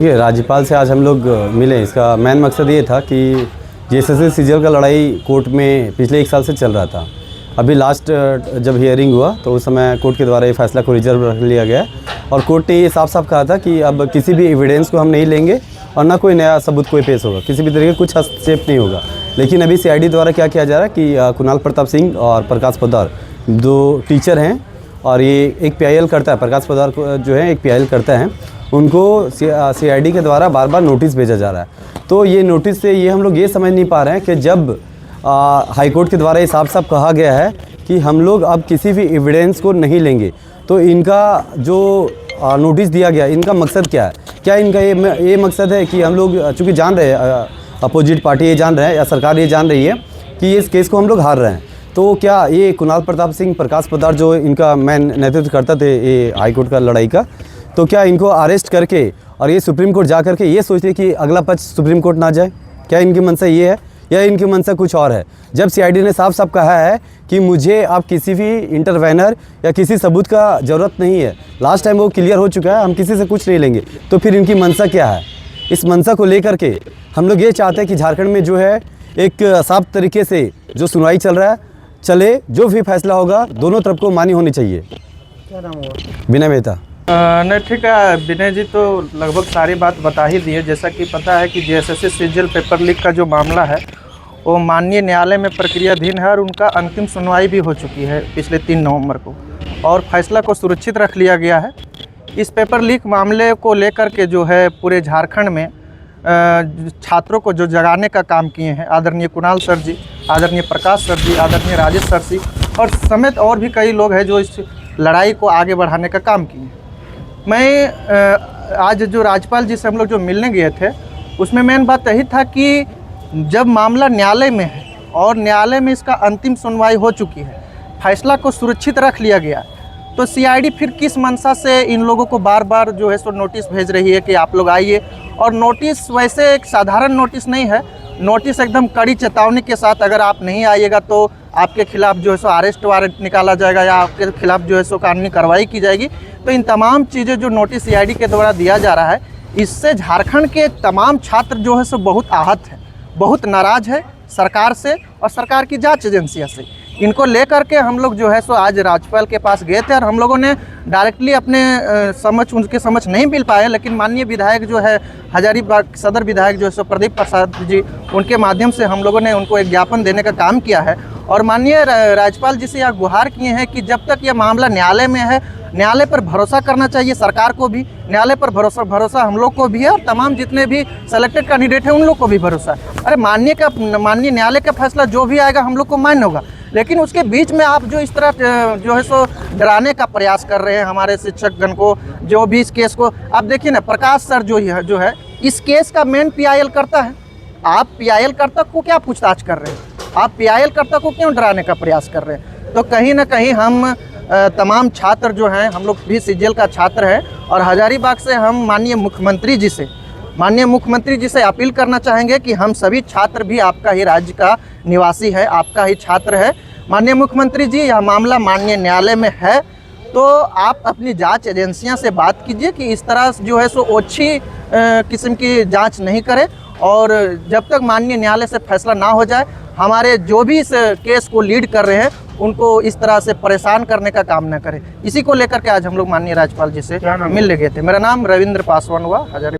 देखिए, राज्यपाल से आज हम लोग मिले। इसका मेन मकसद ये था कि जेएसएससी सीजीएल का लड़ाई कोर्ट में पिछले 1 साल से चल रहा था। अभी लास्ट जब हियरिंग हुआ तो उस समय कोर्ट के द्वारा ये फैसला को रिजर्व रख लिया गया और कोर्ट ने ये साफ साफ कहा था कि अब किसी भी एविडेंस को हम नहीं लेंगे और ना कोई नया सबूत कोई पेश होगा, किसी भी तरीके कुछ हस्तक्षेप नहीं होगा। लेकिन अभी सीआईडी द्वारा क्या किया जा रहा है कि कुणाल प्रताप सिंह और प्रकाश पोद्दार 2 टीचर हैं और ये एक पीआईएल करता है, प्रकाश पोद्दार जो है एक पीआईएल करता है, उनको सीआईडी के द्वारा बार बार नोटिस भेजा जा रहा है। तो ये नोटिस से ये हम लोग ये समझ नहीं पा रहे हैं कि जब हाईकोर्ट के द्वारा ये साफ साफ कहा गया है कि हम लोग अब किसी भी एविडेंस को नहीं लेंगे, तो इनका जो नोटिस दिया गया इनका मकसद क्या है? क्या इनका ये मकसद है कि हम लोग चूँकि जान रहे हैं, अपोजिट पार्टी ये जान रहे हैं या सरकार ये जान रही है कि इस केस को हम लोग हार रहे हैं, तो क्या ये कुणाल प्रताप सिंह, प्रकाश पोद्दार जो इनका मेन नेतृत्व करता थे ये हाईकोर्ट का लड़ाई का, तो क्या इनको अरेस्ट करके और ये सुप्रीम कोर्ट जा करके ये सोचते कि अगला पक्ष सुप्रीम कोर्ट ना जाए? क्या इनकी मंशा ये है या इनकी मंशा कुछ और है? जब सीआईडी ने साफ साफ कहा है कि मुझे अब किसी भी इंटरवेनर या किसी सबूत का ज़रूरत नहीं है, लास्ट टाइम वो क्लियर हो चुका है, हम किसी से कुछ नहीं लेंगे, तो फिर इनकी मंशा क्या है? इस मंशा को लेकर के हम लोग ये चाहते हैं कि झारखंड में जो है एक साफ तरीके से जो सुनवाई चल रहा है चले, जो भी फैसला होगा दोनों तरफ को मानी होनी चाहिए। क्या नाम हुआ? विनय मेहता। नहीं, ठीक है। विनय जी तो लगभग सारी बात बता ही दी है। जैसा कि पता है कि जेएसएससी सीजीएल पेपर लीक का जो मामला है वो माननीय न्यायालय में प्रक्रियाधीन है और उनका अंतिम सुनवाई भी हो चुकी है पिछले 3 नवंबर को, और फैसला को सुरक्षित रख लिया गया है। इस पेपर लीक मामले को लेकर के जो है पूरे झारखंड में छात्रों को जो जगाने का काम किए हैं आदरणीय कुणाल सर जी, आदरणीय प्रकाश सर जी, आदरणीय राजेश सर जी और समेत और भी कई लोग हैं जो इस लड़ाई को आगे बढ़ाने का काम किए हैं। मैं आज जो राज्यपाल जी से हम लोग जो मिलने गए थे उसमें मेन बात यही था कि जब मामला न्यायालय में है और न्यायालय में इसका अंतिम सुनवाई हो चुकी है, फैसला को सुरक्षित रख लिया गया, तो सीआईडी फिर किस मंशा से इन लोगों को बार बार जो है सो नोटिस भेज रही है कि आप लोग आइए। और नोटिस वैसे एक साधारण नोटिस नहीं है, नोटिस एकदम कड़ी चेतावनी के साथ, अगर आप नहीं आइएगा तो आपके खिलाफ जो है सो अरेस्ट वारंट निकाला जाएगा या आपके खिलाफ जो है सो कानूनी कार्रवाई की जाएगी। तो इन तमाम चीज़ें जो नोटिस सीआईडी के द्वारा दिया जा रहा है, इससे झारखंड के तमाम छात्र जो है सो बहुत आहत है, बहुत नाराज है सरकार से और सरकार की जांच एजेंसियों से। इनको लेकर के हम लोग जो है सो आज राज्यपाल के पास गए थे और हम लोगों ने डायरेक्टली अपने उनके समझ नहीं मिल पाए, लेकिन माननीय विधायक जो है हजारीबाग सदर विधायक जो है सो प्रदीप प्रसाद जी, उनके माध्यम से हम लोगों ने उनको एक ज्ञापन देने का काम किया है और माननीय राज्यपाल जी से यह गुहार किए हैं कि जब तक यह मामला न्यायालय में है, न्यायालय पर भरोसा करना चाहिए सरकार को भी, न्यायालय पर भरोसा हम लोग को भी है और तमाम जितने भी सेलेक्टेड कैंडिडेट हैं उन लोग को भी भरोसा है। अरे माननीय न्यायालय का फैसला जो भी आएगा हम लोग को मान्य होगा, लेकिन उसके बीच में आप जो इस तरह जो है सो डराने का प्रयास कर रहे हैं हमारे शिक्षकगण को, जो भी इस केस को आप देखिए ना, प्रकाश सर जो है इस केस का मेन पीआईएल करता है। आप पीआईएल कर्ता को क्या पूछताछ कर रहे हैं? आप पीआईएल कर्ता को क्यों डराने का प्रयास कर रहे हैं? तो कहीं ना कहीं हम तमाम छात्र जो हैं, हम लोग भी सीजीएल का छात्र हैं और हजारीबाग से हम माननीय मुख्यमंत्री जी से अपील करना चाहेंगे कि हम सभी छात्र भी आपका ही राज्य का निवासी है, आपका ही छात्र है। माननीय मुख्यमंत्री जी, यह मामला माननीय न्यायालय में है, तो आप अपनी जांच एजेंसियों से बात कीजिए कि इस तरह जो है सो ओछी किस्म की जांच नहीं करें और जब तक माननीय न्यायालय से फैसला ना हो जाए, हमारे जो भी इस केस को लीड कर रहे हैं उनको इस तरह से परेशान करने का काम न करें। इसी को लेकर के आज हम लोग माननीय राज्यपाल जी से मिलने गए थे। मेरा नाम रविंद्र पासवान हुआ, हजारी।